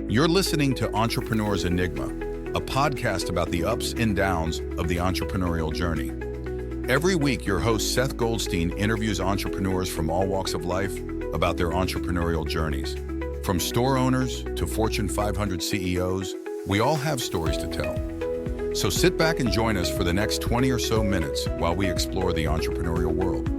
You're listening to Entrepreneur's Enigma, a podcast about the ups and downs of the entrepreneurial journey. Every week, your host Seth Goldstein interviews entrepreneurs from all walks of life about their entrepreneurial journeys. From store owners to Fortune 500 CEOs, we all have stories to tell. So sit back and join us for the next 20 or so minutes while we explore the entrepreneurial world.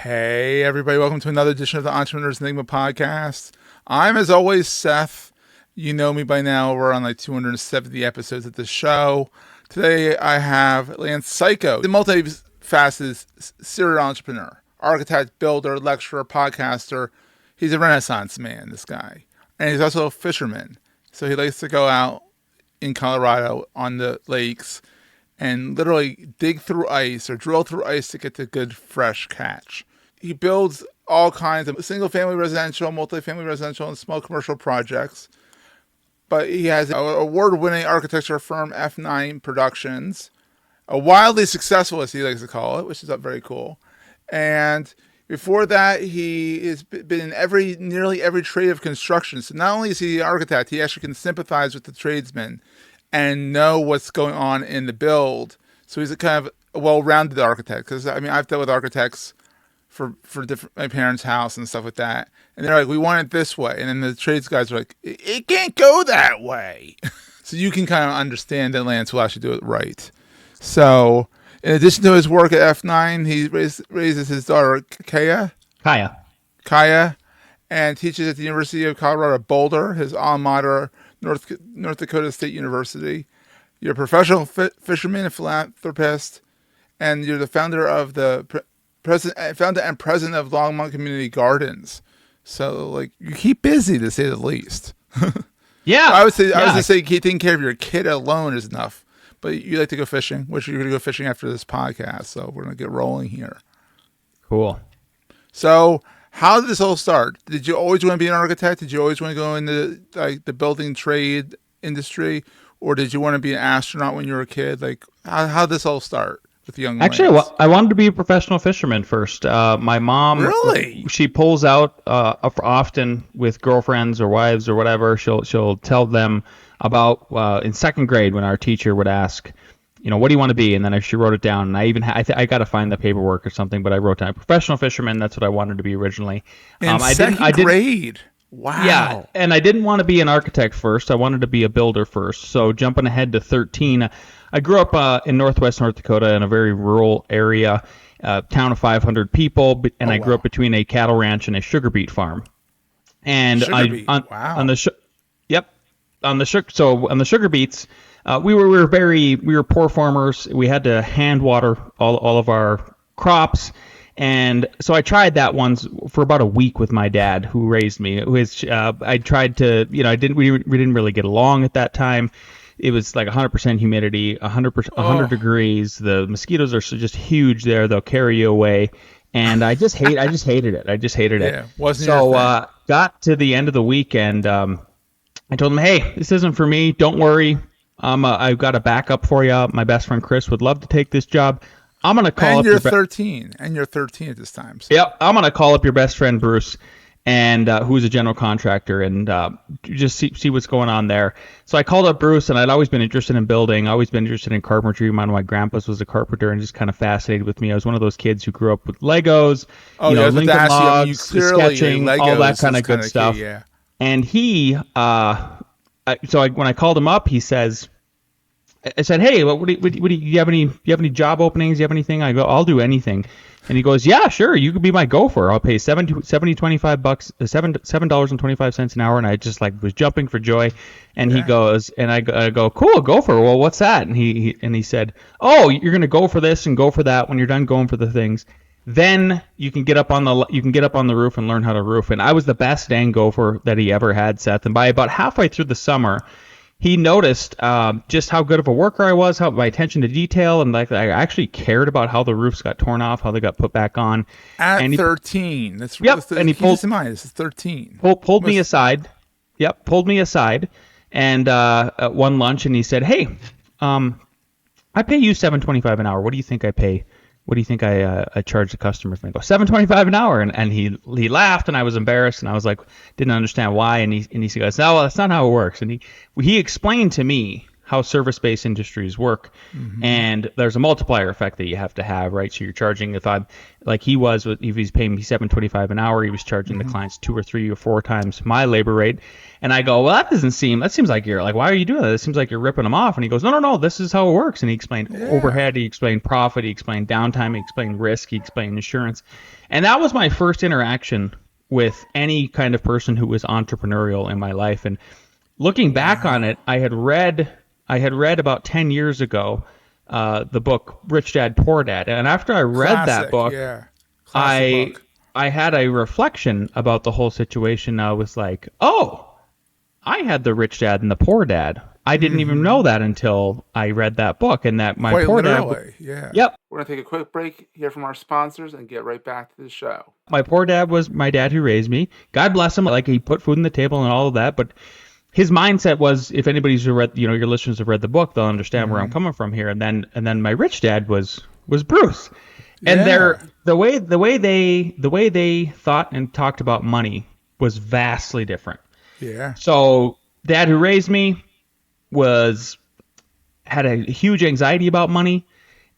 Hey, everybody. Welcome to another edition of the Entrepreneur's Enigma podcast. I'm, as always, Seth. You know me by now. We're on like 270 episodes of the show. Today, I have Lance Cayko, the multifaceted serial entrepreneur, architect, builder, lecturer, podcaster. He's a Renaissance man, this guy. And he's also a fisherman. So he likes to go out in Colorado on the lakes and literally dig through ice or drill through ice to get the good, fresh catch. He builds all kinds of single-family residential, multi-family residential, and small commercial projects. But he has an award-winning architecture firm, F9 Productions, a wildly successful, as he likes to call it, which is very cool. And before that, he has been in nearly every trade of construction. So not only is he an architect, he actually can sympathize with the tradesmen and know what's going on in the build. So he's a kind of a well-rounded architect. Because, I mean, I've dealt with architects for different, my parents' house and stuff like that. And they're like, we want it this way. And then the trades guys are like, it can't go that way. So you can kind of understand that Lance will actually do it right. So in addition to his work at F9, he raises his daughter, Kaya, and teaches at the University of Colorado Boulder, his alma mater, North Dakota State University. You're a professional fisherman and philanthropist, and you're the founder of founder and president of Longmont Community Gardens. So, like, you keep busy, to say the least. Yeah. I would say taking care of your kid alone is enough. But you like to go fishing, which you're going to go fishing after this podcast. So we're going to get rolling here. Cool. So how did this all start? Did you always want to be an architect? Did you always want to go into like the building trade industry? Or did you want to be an astronaut when you were a kid? Like, how did this all start with the young Actually, Lance? I wanted to be a professional fisherman first. My mom, really? She pulls out often with girlfriends or wives or whatever. She'll tell them about in second grade when our teacher would ask, what do you want to be? And then she wrote it down. And I even I got to find the paperwork or something, but I wrote down professional fisherman. That's what I wanted to be originally. In second grade. Wow. Yeah, and I didn't want to be an architect first. I wanted to be a builder first. So jumping ahead to 13, I grew up in northwest North Dakota in a very rural area, town of 500 people, and I grew up between a cattle ranch and a sugar beet farm. And on the sugar beets, we were poor farmers. We had to hand water all of our crops. And so I tried that once for about a week with my dad, who raised me. I tried to, we didn't really get along at that time. It was like 100% humidity, 100 degrees. The mosquitoes are just huge there; they'll carry you away. And I just hated it. I just hated it. Wasn't got to the end of the week, and I told him, "Hey, this isn't for me. Don't worry. I've got a backup for you. My best friend Chris would love to take this job. I'm gonna call up." You're 13 at this time. So. Yep, I'm gonna call up your best friend Bruce, and who's a general contractor, and just see what's going on there. So I called up Bruce, and I'd always been interested in building, always been interested in carpentry. One of my grandpas was a carpenter, and just kind of fascinated with me. I was one of those kids who grew up with Legos, Lincoln logs, sketching, all that kind of good stuff. Key, yeah. And he, when I called him up, he says, I said, "Hey, what do you have any job openings? Do you have anything?" I go, "I'll do anything." And he goes, "Yeah, sure. You could be my gopher. I'll pay $7.25 $7.25 an hour." And I just was jumping for joy. And he goes, and I go, "Cool, gopher. Well, what's that?" And he said, "Oh, you're going to go for this and go for that. When you're done going for the things, then you can get up on the roof and learn how to roof." And I was the best dang gopher that he ever had, Seth. And by about halfway through the summer, he noticed just how good of a worker I was, how my attention to detail, and I actually cared about how the roofs got torn off, how they got put back on. At 13, that's and he pulled in mind. This is 13. Pulled me aside. Pulled me aside, and at one lunch, and he said, "Hey, I pay you $7.25 an hour. What do you think I pay? What do you think I charge the customers? And I go $7.25 an hour, and he laughed, and I was embarrassed, and I was like, didn't understand why, and he goes, no, well, that's not how it works, and he explained to me how service-based industries work, and there's a multiplier effect that you have to have, right? So you're charging, if he's paying me $7.25 an hour, he was charging the clients 2 or 3 or 4 times my labor rate, and I go, well, that seems like you're like, why are you doing that? It seems like you're ripping them off, and he goes, no, this is how it works, and he explained overhead, he explained profit, he explained downtime, he explained risk, he explained insurance, and that was my first interaction with any kind of person who was entrepreneurial in my life, and looking back on it, I had read about 10 years ago the book Rich Dad Poor Dad, and after I read that book, I had a reflection about the whole situation. I was like, oh, I had the rich dad and the poor dad. I didn't even know that until I read that book, and that my poor dad. Yep. We're gonna take a quick break, hear from our sponsors, and get right back to the show. My poor dad was my dad who raised me. God bless him. Like, he put food on the table and all of that, but his mindset was, if anybody's read, your listeners have read the book, they'll understand where I'm coming from here. And then my rich dad was Bruce, and the way they thought and talked about money was vastly different. Yeah. So dad who raised me had a huge anxiety about money,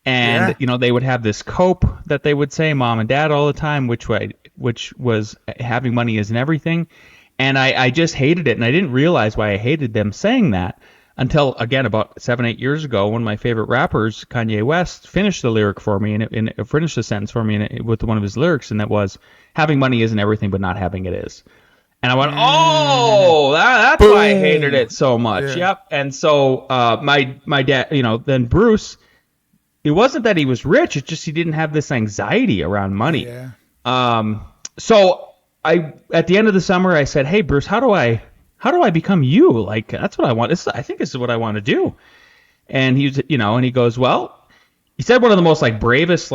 and they would have this cope that they would say, mom and dad, all the time, which was having money isn't everything. And I just hated it, and I didn't realize why I hated them saying that until, again, about 7-8 years ago, one of my favorite rappers, Kanye West, finished the lyric for me, and finished the sentence for me with one of his lyrics, and that was, having money isn't everything, but not having it is. And I went, oh, that's Boom. why I hated it so much. Yeah. Yep. And so my dad, then Bruce, it wasn't that he was rich, it's just he didn't have this anxiety around money. Yeah. So at the end of the summer, I said, hey, Bruce, how do I become you? Like, that's what I want. I think this is what I want to do. And he was, and he goes, well, he said one of the most bravest,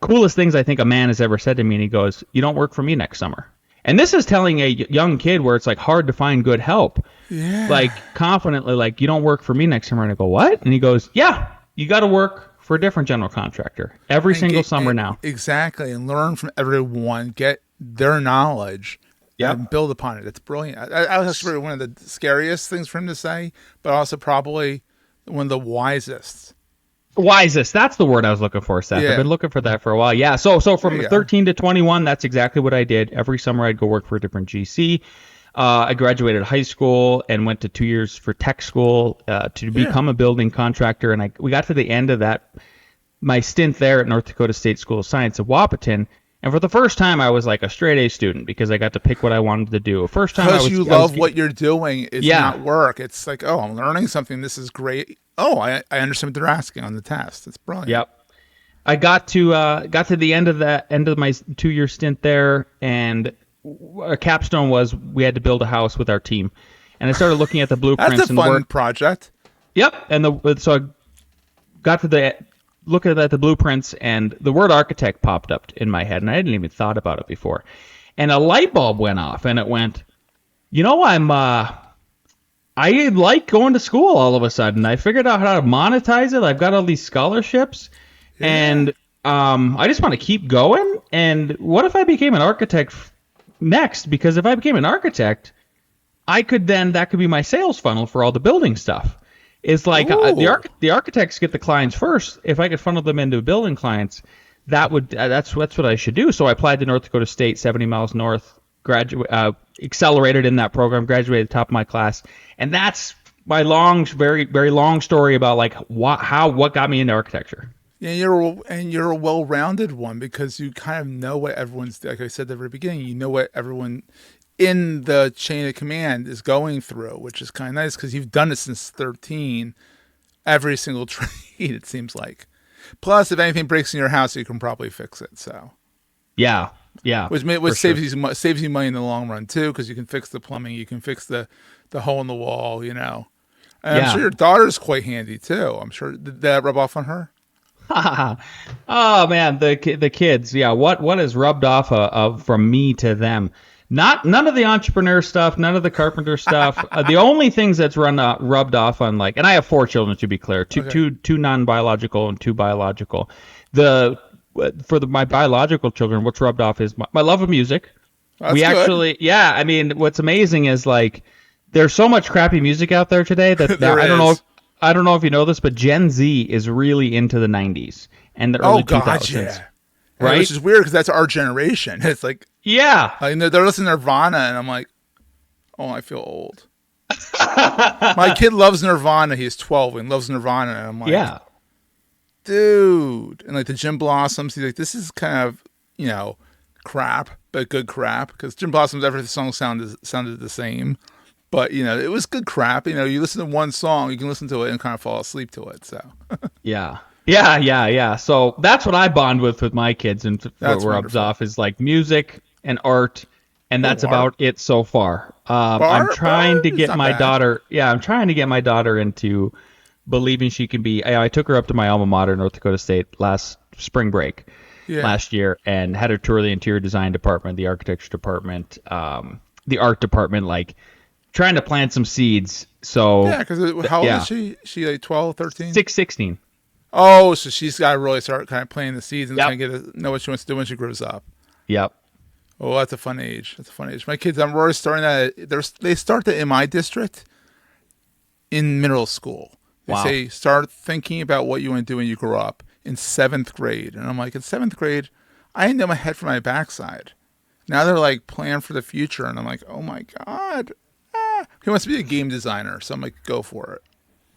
coolest things I think a man has ever said to me. And he goes, you don't work for me next summer. And this is telling a young kid where it's hard to find good help. Yeah. Confidently, you don't work for me next summer. And I go, what? And he goes, yeah, you got to work for a different general contractor every single summer now. Exactly. And learn from everyone, get their knowledge, and build upon it. It's brilliant. I was actually one of the scariest things for him to say, but also probably one of the wisest. Wisest. That's the word I was looking for, Seth. Yeah. I've been looking for that for a while. Yeah. So from 13 to 21, that's exactly what I did. Every summer I'd go work for a different GC. I graduated high school and went to 2 years for tech school to become a building contractor. And we got to the end of my stint there at North Dakota State School of Science at Wapaton. And for the first time, I was a straight A student because I got to pick what I wanted to do. First time, because you love what you're doing. It's not work. It's oh, I'm learning something. This is great. Oh, I understand what they're asking on the test. It's brilliant. Yep. I got to the end of my 2-year stint there, and a capstone was we had to build a house with our team, and I started looking at the blueprints. That's a fun project. Yep. And so I got to looking at the blueprints, and the word architect popped up in my head, and I hadn't even thought about it before. And a light bulb went off, and it went, I like going to school all of a sudden. I figured out how to monetize it. I've got all these scholarships, and I just want to keep going. And what if I became an architect next? Because if I became an architect, that could be my sales funnel for all the building stuff. It's the architects get the clients first. If I could funnel them into building clients, that's what I should do. So I applied to North Dakota State, 70 miles north, accelerated in that program, graduated at the top of my class, and that's my very, very long story about what got me into architecture. Yeah, you're a well-rounded one because you kind of know what everyone's, like I said at the very beginning, you know what everyone in the chain of command is going through, which is kind of nice because you've done it since 13, every single trade, it seems like. Plus, if anything breaks in your house, you can probably fix it. So, yeah, which saves you money in the long run too, because you can fix the plumbing, you can fix the hole in the wall, And I'm sure your daughter's quite handy too. I'm sure, did that rub off on her? Oh man, the kids, what has rubbed off from me to them? None of the entrepreneur stuff, none of the carpenter stuff. The only things that's rubbed off on like, and I have 4 children to be clear, two non-biological and 2 biological. My biological children, what's rubbed off is my love of music. That's good. I mean, what's amazing is like there's so much crappy music out there today that I don't know if you know this, but Gen Z is really into the 90s and the early 2000s. Yeah. Right? Which is weird because that's our generation. It's like, yeah. they're listening to Nirvana, and I'm like, oh, I feel old. My kid loves Nirvana. He's 12 and loves Nirvana, and I'm like, yeah, dude. And like the Jim Blossoms, he's like, this is kind of, crap, but good crap. Because Jim Blossoms, every song sounded the same. But, it was good crap. You listen to one song, you can listen to it and kind of fall asleep to it. So, yeah. Yeah. So that's what I bond with my kids, and what rubs off is like music and art, and that's about it so far. I'm trying to get my daughter. Yeah, I'm trying to get my daughter into believing she can be. I took her up to my alma mater, North Dakota State, last spring break last year, and had her tour the interior design department, the architecture department, the art department, like trying to plant some seeds. So yeah, because how old is she? She like 12, 13? 16. Oh, so she's got to really start kind of planting the seeds and kind of know what she wants to do when she grows up. Yep. Oh, that's a fun age. My kids, I'm already starting that. They start that in my district in middle school. They say, start thinking about what you want to do when you grow up in 7th grade. And I'm like, in 7th grade, I didn't know my head from my backside. Now they're like, plan for the future. And I'm like, oh my God. He wants to be a game designer. So I'm like, go for it.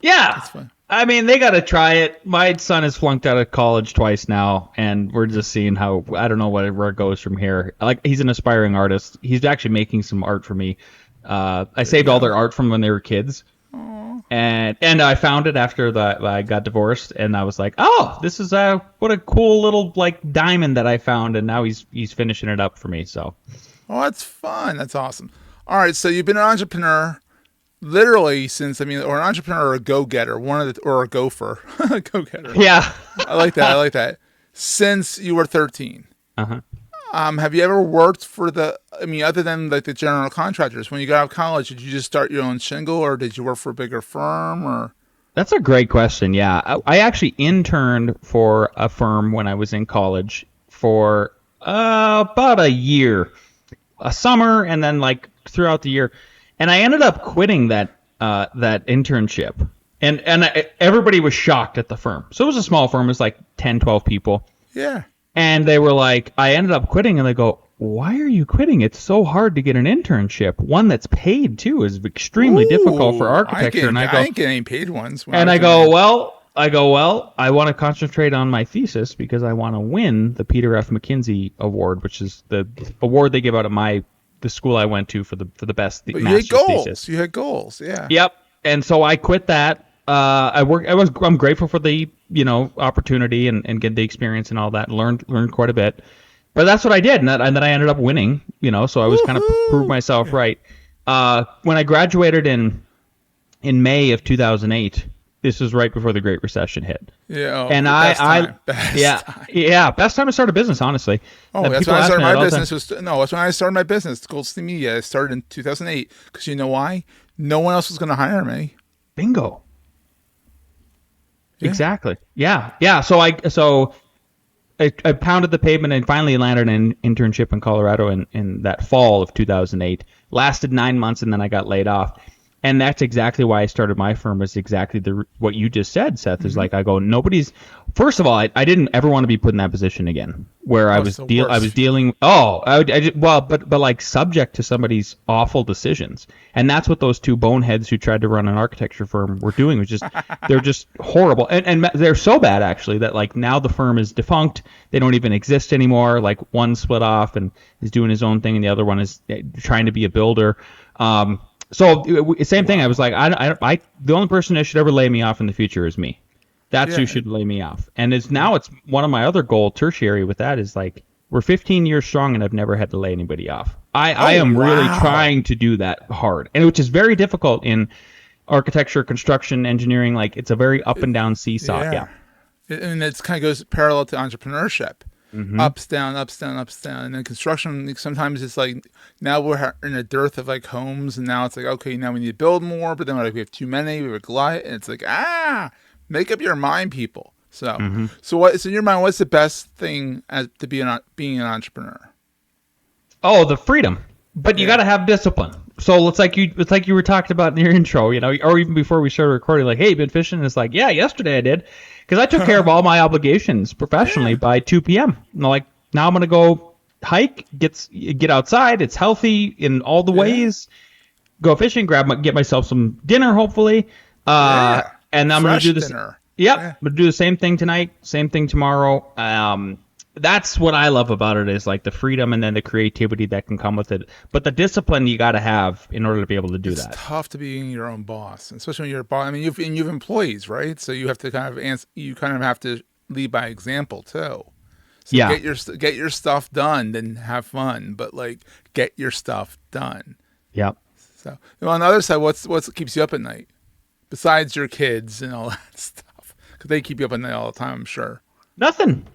Yeah. That's fun. I mean, they got to try it. My son has flunked out of college twice now, and we're just seeing how, I don't know where it goes from here. Like, he's an aspiring artist. He's actually making some art for me. I saved all their art from when they were kids. Aww. And I found it after I got divorced, and I was like, oh, this is what a cool little like diamond that I found, and now he's finishing it up for me. So, oh, that's fun. That's awesome. All right, so you've been an entrepreneur literally since, or an entrepreneur or a go-getter, or a gopher, go-getter. Yeah, I like that. Since you were 13. Uh-huh. Have you ever worked for other than like the general contractors? When you got out of college, did you just start your own shingle, or did you work for a bigger firm, or? That's a great question. Yeah, I actually interned for a firm when I was in college for about a year, a summer, and then like throughout the year, and I ended up quitting that internship, and everybody was shocked at the firm. So it was a small firm; it was like 10, 12 people. Yeah. And they were like, I ended up quitting, and they go, why are you quitting? It's so hard to get an internship. One that's paid too is extremely difficult for architecture. I ain't getting paid ones. And I go, well, I want to concentrate on my thesis because I want to win the Peter F. McKenzie Award, which is the award they give out at the school I went to for the best master's thesis. You had goals, yeah. Yep. And so I quit that. I'm grateful for the opportunity and get the experience and all that. Learned quite a bit, but that's what I did, and then I ended up winning. So I was kind of proved myself right. When I graduated in May of 2008, this was right before the Great Recession hit. Yeah, and best time to start a business, honestly. That's when I started my business. That's when I started my business, Goldstein Media. I started in 2008 because you know why? No one else was going to hire me. Bingo. Yeah. Exactly. Yeah. So I pounded the pavement and finally landed an internship in Colorado in that fall of 2008. Lasted 9 months, and then I got laid off. And that's exactly why I started my firm. Was exactly what you just said, Seth. Is like I go, first of all, I didn't ever want to be put in that position again, where I was dealing. But like subject to somebody's awful decisions, and that's what those two boneheads who tried to run an architecture firm were doing. Was just they're just horrible, and they're so bad actually that like now the firm is defunct. They don't even exist anymore. Like one split off and is doing his own thing, and the other one is trying to be a builder. So same thing. I was like, the only person that should ever lay me off in the future is me. That's who should lay me off. And it's one of my other goal tertiary with that is like, we're 15 years strong and I've never had to lay anybody off. I am really trying to do that hard, and which is very difficult in architecture, construction, engineering. Like it's a very up and down seesaw. Yeah. And it kind of goes parallel to entrepreneurship. Ups, down, ups, down, ups, down. And then construction, like, sometimes it's like, now we're in a dearth of like homes, and now it's like, okay, now we need to build more, but then we're like, we have too many, we have a glut, and it's like, make up your mind, people. So, so in your mind, what's the best thing to being an entrepreneur? Oh, the freedom. But you got to have discipline. So it's like you were talking about in your intro, you know, or even before we started recording, like, hey, you been fishing? And it's like, yeah, yesterday I did. Because I took care of all my obligations professionally by 2 p.m. And like, now I'm going to go hike, get outside. It's healthy in all the ways. Go fishing, get myself some dinner, hopefully. And I'm going to do this. Dinner. Yep. I'm going to do the same thing tonight, same thing tomorrow. That's what I love about it, is like the freedom and then the creativity that can come with it. But the discipline you got to have in order to be able to do that. It's tough to be your own boss, especially when you're a boss. I mean, you've employees, right? So you have to kind of have to lead by example too. So get your stuff done, then have fun, but like get your stuff done. Yep. So on the other side, what keeps you up at night besides your kids and all that stuff? Because they keep you up at night all the time, I'm sure. Nothing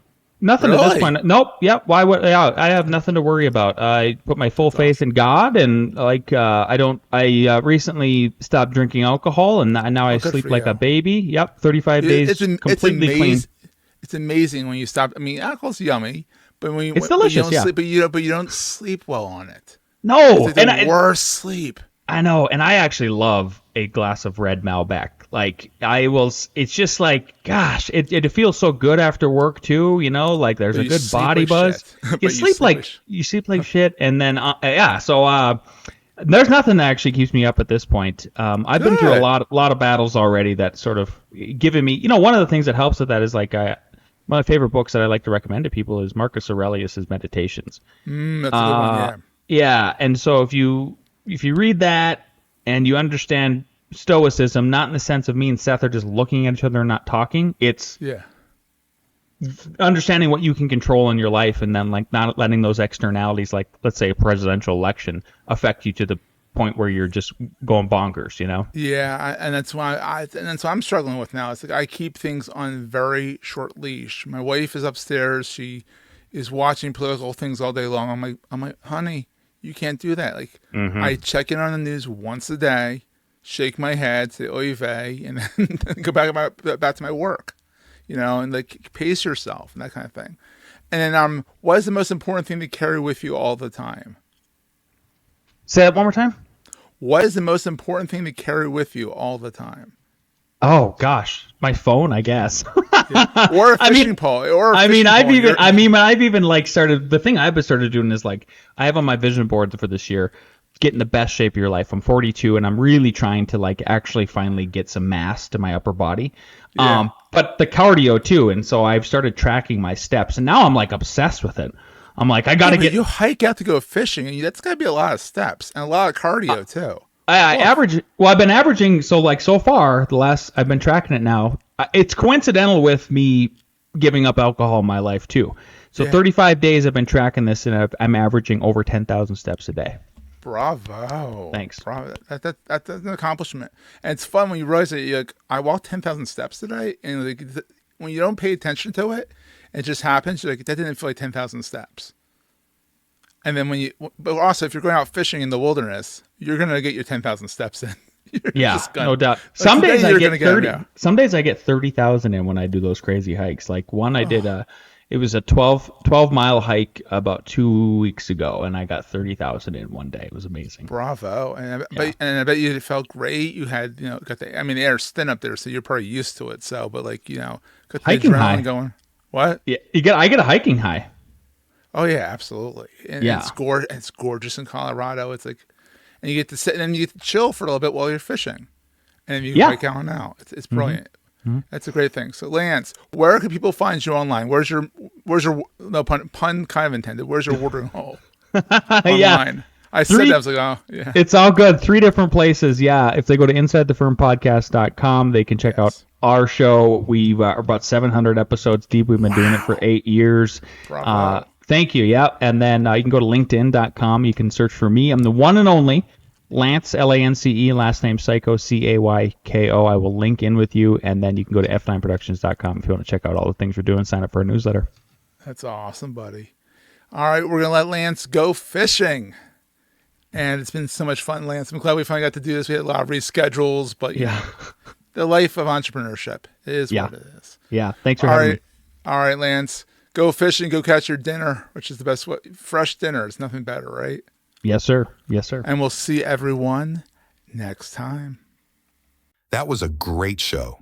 really? At this point. Nope. Yep. Why would? Yeah, I have nothing to worry about. I put my full faith in God, and like I recently stopped drinking alcohol, and now I sleep like a baby. Yep. 35 days completely clean. It's amazing when you stop. I mean, alcohol's yummy, but it's delicious. Sleep, but you don't sleep well on it. No, it's like the worst sleep. I know, and I actually love a glass of red Malbec. Like I will, it's just like, gosh, it feels so good after work too. You know, like there's a good body buzz. You sleep like shit, and then So there's nothing that actually keeps me up at this point. I've been through a lot of battles already that sort of given me. You know, one of the things that helps with that is like one of my favorite books that I like to recommend to people is Marcus Aurelius's Meditations. That's a good one. Yeah, and so if you read that and you understand Stoicism, not in the sense of me and Seth are just looking at each other and not talking. It's understanding what you can control in your life, and then like not letting those externalities, like let's say a presidential election, affect you to the point where you're just going bonkers. You know? Yeah, and that's why that's what I'm struggling with now. It's like I keep things on very short leash. My wife is upstairs. She is watching political things all day long. I'm like, honey, you can't do that. Like I check in on the news once a day. Shake my head, say oy vey, and then go back to my work, you know, and like pace yourself and that kind of thing. And then what is the most important thing to carry with you all the time? Say that one more time. What is the most important thing to carry with you all the time? Oh gosh, my phone, I guess. Or a fishing pole. I've even like started. The thing I've started doing is like I have on my vision board for this year, get in the best shape of your life. I'm 42 and I'm really trying to like actually finally get some mass to my upper body. But the cardio too. And so I've started tracking my steps, and now I'm like obsessed with it. I'm like, I got to get. You hike out to go fishing, and that's got to be a lot of steps and a lot of cardio too. I've been averaging. So like so far I've been tracking it now. It's coincidental with me giving up alcohol in my life too. So 35 days I've been tracking this, and I'm averaging over 10,000 steps a day. Bravo! Thanks. Bravo. That's an accomplishment, and it's fun when you realize that you're like, I walked 10,000 steps today, and like when you don't pay attention to it, it just happens. You're like, that didn't feel like 10,000 steps. And then but also if you're going out fishing in the wilderness, you're gonna get your 10,000 steps in. No doubt. Some days I get 30. Some days I get 30,000 in when I do those crazy hikes. Like one I did it was a 12-mile hike about 2 weeks ago, and I got 30,000 in one day. It was amazing. Bravo! And I bet you it felt great. You had the air's thin up there, so you're probably used to it. So, but like got the hiking adrenaline high going. What? Yeah, I get a hiking high. Oh yeah, absolutely. And it's gorgeous in Colorado. It's like, and you get to sit and then you get to chill for a little bit while you're fishing, and then you can hike out and out. It's brilliant. Mm-hmm. That's a great thing. So Lance, where can people find you online? Where's your no pun kind of intended? Where's your watering hole? Online. I said that, I was like, oh yeah. It's all good. 3 different places. Yeah. If they go to InsideTheFirmPodcast.com, they can check out our show. We've about 700 episodes deep. We've been doing it for 8 years. Bravo. Thank you. Yeah. And then you can go to LinkedIn.com. You can search for me. I'm the one and only Lance, Lance, last name Cayko, Cayko. I will link in with you, and then you can go to f9productions.com if you want to check out all the things we're doing. Sign up for our newsletter. That's awesome, buddy. All right, we're going to let Lance go fishing. And it's been so much fun, Lance. I'm glad we finally got to do this. We had a lot of reschedules, but you know, the life of entrepreneurship is what it is. Yeah. Thanks for having me. All right, Lance. Go fishing, go catch your dinner, which is the best way. Fresh dinner. It's nothing better, right? Yes, sir. Yes, sir. And we'll see everyone next time. That was a great show.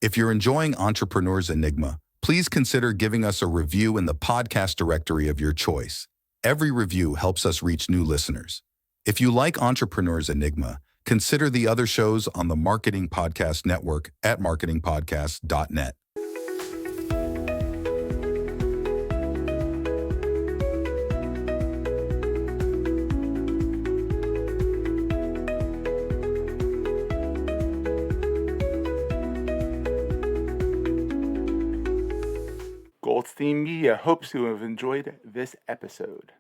If you're enjoying Entrepreneur's Enigma, please consider giving us a review in the podcast directory of your choice. Every review helps us reach new listeners. If you like Entrepreneur's Enigma, consider the other shows on the Marketing Podcast Network at marketingpodcast.net. Goldstein Media hopes you have enjoyed this episode.